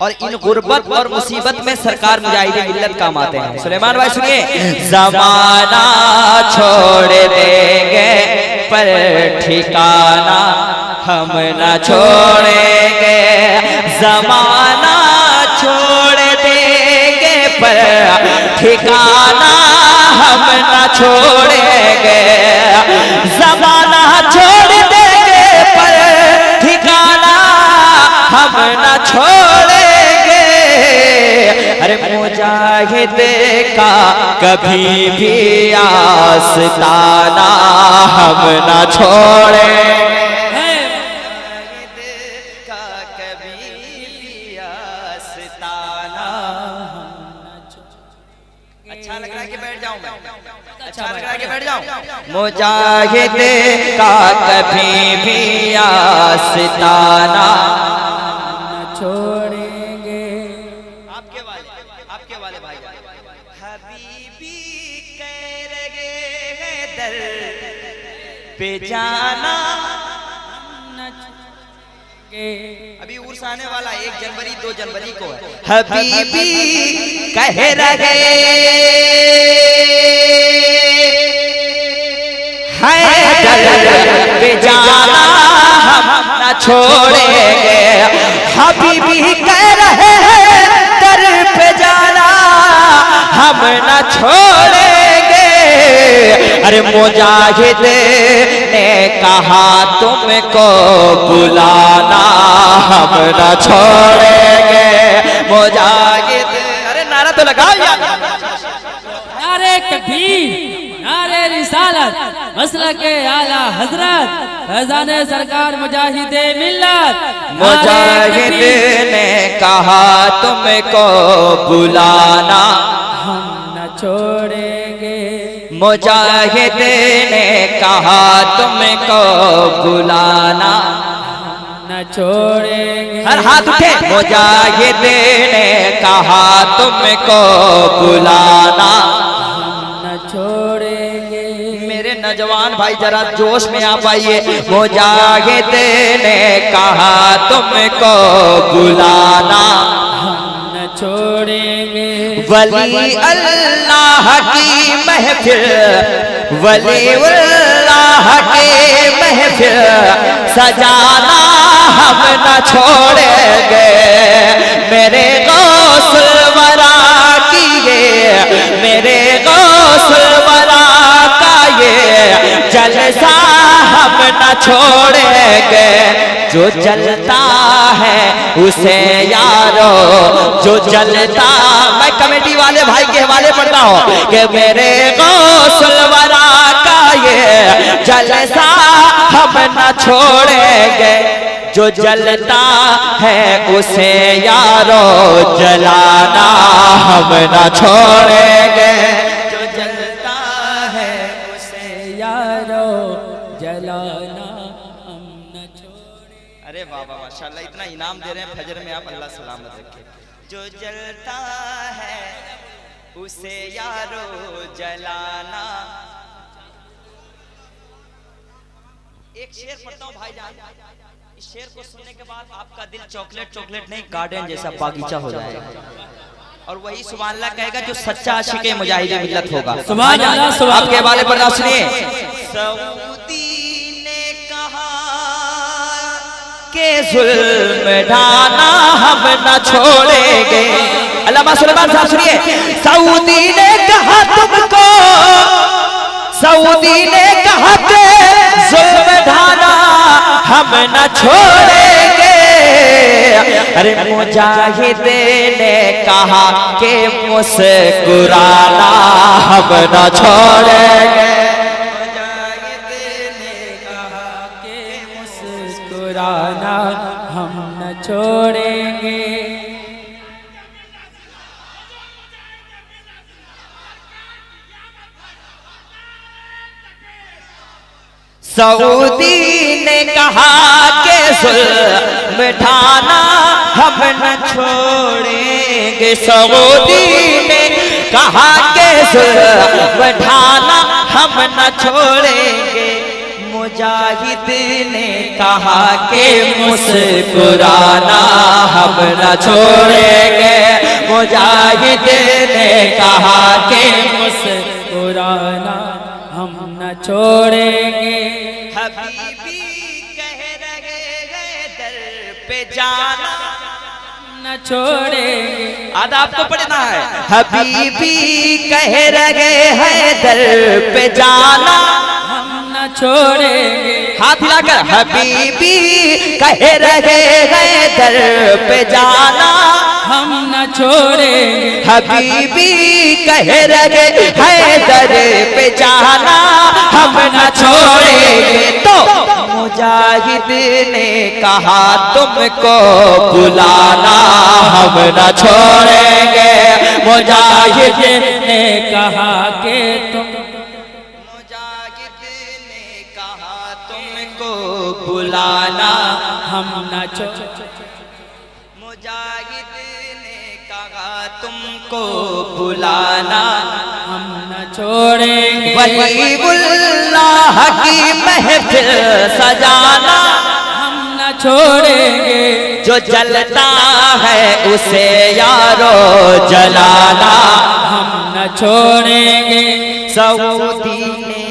और इन गुर्बत और मुसीबत में सरकार मुजाहिदे मिल्लत काम आते हैं। सुलेमान भाई सुनिए, जमाना छोड़ देंगे पर ठिकाना हम न छोड़ेंगे, जमाना छोड़ देंगे पर ठिकाना हम न छोड़ेंगे, जमाना छोड़ देंगे पर ठिकाना हम न छोड़ेंगे। अरे मुजाहिद का कभी भी आस्ताना हम न छोड़ेंगे, अच्छा लग रहा है कि बैठ जाऊं मैं? अच्छा लग रहा है कि बैठ जाऊं? मुजाहिद का कभी भी आस्ताना छोड़ेंगे। आपके वाले भाई हबीबी कह रहे हैं दर पे जाना अभी उर्स आने वाला 1 जनवरी 2 जनवरी को है। हबीबी कह रहे हैं पे जाना हम न छोड़ेंगे, हबीबी कह रहे हैं दर पे जाना हम न छोड़ेंगे। अरे मुजाहिद ने कहा तुमको बुलाना हम न छोड़ेंगे, मुजाहिद। अरे नारा तो लगाओ यार, नारे तकबीर, नारे रिसालत, मसलके आला हजरत, फैजाने सरकार मुजाहिदे मिल्लत। मुजाहिद ने कहा तुमको बुलाना हम न छोड़ेंगे, मुजाहिद ने कहा तुमको बुलाना न छोड़ेंगे। हर हाथ उठे। मुजाहिद ने कहा तुमको बुलाना न छोड़ेंगे। मेरे नौजवान भाई जरा जोश में आ पाइए। मुजाहिद ने कहा तुमको बुलाना न छोड़ेंगे। वली अल्लाह की महफिल, वली अल्लाह की महफिल सजाना हम न छोड़ेंगे। मेरे गौसल वरा की ये, मेरे गौसल वरा का ये जलसा हम न छोड़ेंगे। जो जलता है उसे यारो, जो जलता, मैं कमेटी वाले भाई के हवाले पढ़ता हूँ कि मेरे गौसल वरा का ये जलसा हम न छोड़ेंगे। जो जलता है उसे यारो जलाना हम न छोड़ेंगे, जो जलता है उसे यारो जलाना हम न छोड़ेंगे। अरे वाह वाह माशाल्लाह, इतना इनाम दे रहे हैं फजर में आप, अल्लाह सलामत रखे। जो जलता है उसे यारो जलाना। एक शेर पढ़ता हूँ भाईजान, इस शेर को सुनने के बाद आपका दिल चॉकलेट चॉकलेट नहीं गार्डन जैसा बागीचा हो जाएगा, और वही सुभान अल्लाह कहेगा जो सच्चा आशिक़े मुजाहिदे मिल्लत होगा। सुभान अल्लाह, सुभान आपके हवाले पर आप सुनिए। सऊदी ने कहा के जुल्म ढाना हम न छोड़ेंगे। अल्लामा सुलेमान साहब सुनिए। सऊदी ने कहा तुमको, सऊदी ने कहा के जुल्म ढाना हम न छोड़ेंगे। अरे मुजाहिद ने कहा के मुस्कुराना हम न छोड़ेंगे, मुस्कुराना हम न छोड़ेंगे। सऊदी ने कहा के जुल्म ढाना हम न छोड़ेंगे, सऊदी ने कहा के जुल्म ढाना हम न छोड़ेंगे। मुजाहिद ने कहा कि मुस्कुराना हम न छोड़ेंगे। मुजाहिद ने कहा कि मुस्कुराना हम न छोड़ेंगे। हबीबी कह रहे हैं दर पे जाना न छोड़ेंगे। आदाब तो पढ़ना है। हबीबी कह रहे हैं दर पे जाना हम न छोड़ेंगे। हाथ हिलाकर हबीबी कह रहे हैं दर पे जाना हम न छोड़ेंगे। हबीबी कह रहे हैं दर पे जाना हम न छोड़ेंगे। तो मुजाहिद ने कहा तुमको बुलाना हम न छोड़ेंगे। मुजाहिद ने कहा कि तुम मुजाहिद ने कहा तुमको बुलाना हम न छोड़ेंगे। मुजाहिद ने कहा तुमको बुलाना हम न छोड़ेंगे। वलीउल्लाह की महफिल सजाना हम न छोड़ेंगे। जो जलता है उसे यारो जलाना हम न छोड़ेंगे। सऊदी ने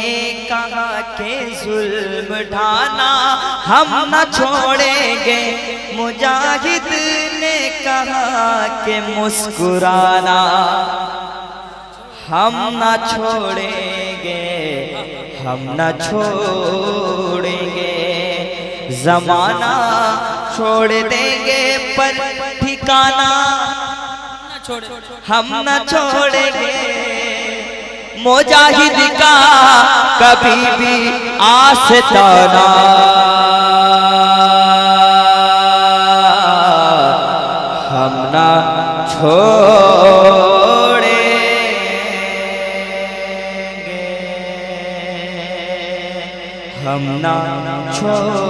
कहा कि जुल्म ढाना हम न छोड़ेंगे। मुजाहिद ने कहा कि मुस्कुराना हम न छोड़ेंगे। हम न छोड़ेंगे। जमाना छोड़ देंगे पर ठिकाना हम न छोड़ेंगे। मुजाहिद का कभी भी आस्ताना हम न छोड़ेंगे। हम न छोड़ेंगे।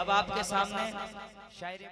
अब आपके सामने शायरी